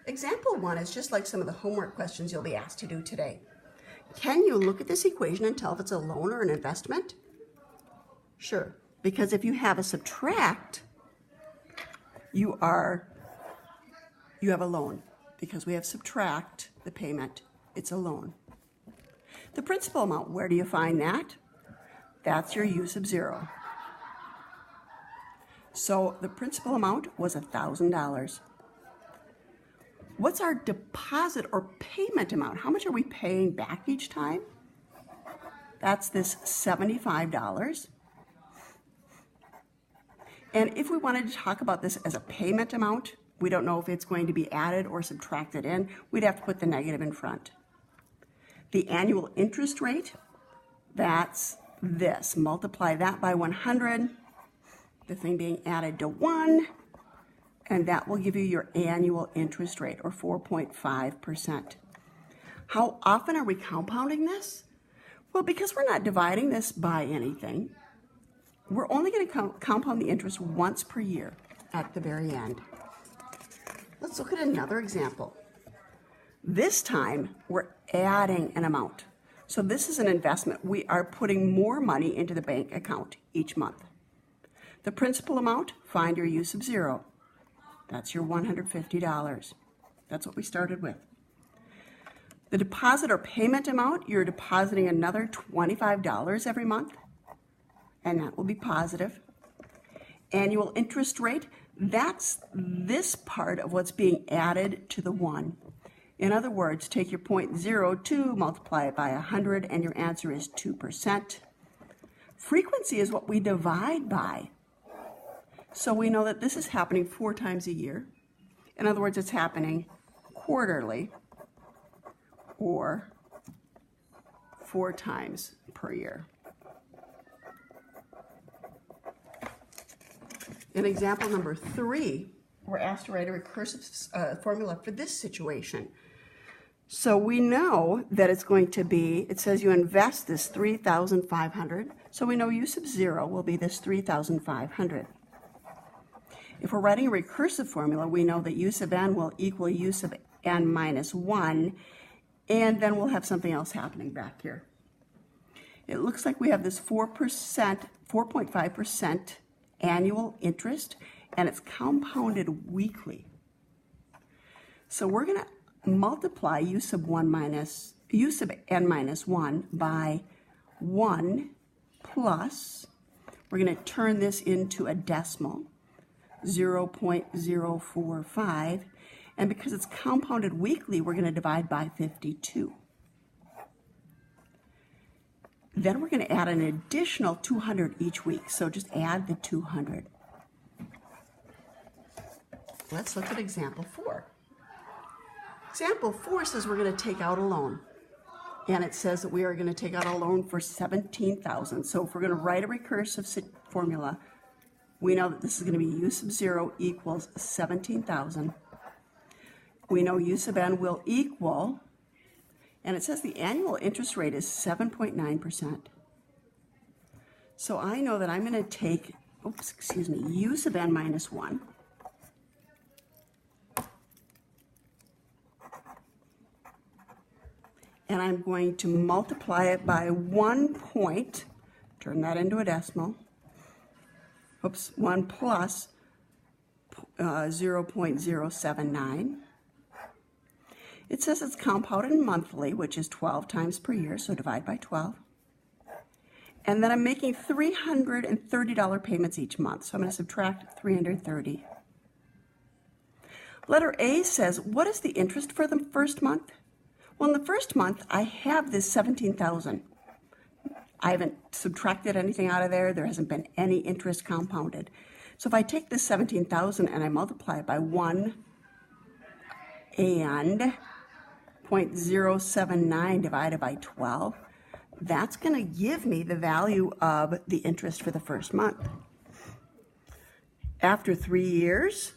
Example 1 is just like some of the homework questions you'll be asked to do today. Can you look at this equation and tell if it's a loan or an investment? Sure, because if you have a subtract, you have a loan. Because we have subtract the payment, it's a loan. The principal amount, where do you find that? That's your u sub 0. So the principal amount was $1,000. What's our deposit or payment amount? How much are we paying back each time? That's this $75. And if we wanted to talk about this as a payment amount, we don't know if it's going to be added or subtracted in, we'd have to put the negative in front. The annual interest rate, that's this. Multiply that by 100, the thing being added to 1, and that will give you your annual interest rate, or 4.5%. How often are we compounding this? Well, because we're not dividing this by anything, we're only going to compound the interest once per year at the very end. Let's look at another example. This time, we're adding an amount. So this is an investment. We are putting more money into the bank account each month. The principal amount, find your u sub 0. That's your $150. That's what we started with. The deposit or payment amount, you're depositing another $25 every month, and that will be positive. Annual interest rate, that's this part of what's being added to the 1. In other words, take your 0.02, multiply it by 100, and your answer is 2%. Frequency is what we divide by. So we know that this is happening 4 times a year. In other words, it's happening quarterly or 4 times per year. In example number 3, we're asked to write a recursive formula for this situation. So we know that it's going to be, it says you invest this $3,500, so we know u sub 0 will be this $3,500. If we're writing a recursive formula, we know that u sub n will equal u sub n minus 1, and then we'll have something else happening back here. It looks like we have this 4.5% annual interest, and it's compounded weekly. So we're going to multiply u sub n minus 1 by 1 plus, we're going to turn this into a decimal, 0.045, and because it's compounded weekly, we're going to divide by 52. Then we're going to add an additional 200 each week, so just add the 200. Let's look at example 4. Example 4 says we're going to take out a loan, and it says that we are going to take out a loan for $17,000. So if we're going to write a recursive formula, we know that this is going to be u sub 0 equals 17,000. We know u sub n will equal, and it says the annual interest rate is 7.9%. So I know that I'm going to take, u sub n minus 1. And I'm going to multiply it by 1 point, turn that into a decimal, 1 plus 0.079. It says it's compounded monthly, which is 12 times per year, so divide by 12. And then I'm making $330 payments each month, so I'm going to subtract 330. Letter A says, what is the interest for the first month? Well, in the first month, I have this $17,000. I haven't subtracted anything out of there. There hasn't been any interest compounded. So if I take this $17,000 and I multiply it by 1 and 0.079 divided by 12, that's going to give me the value of the interest for the first month. After 3 years,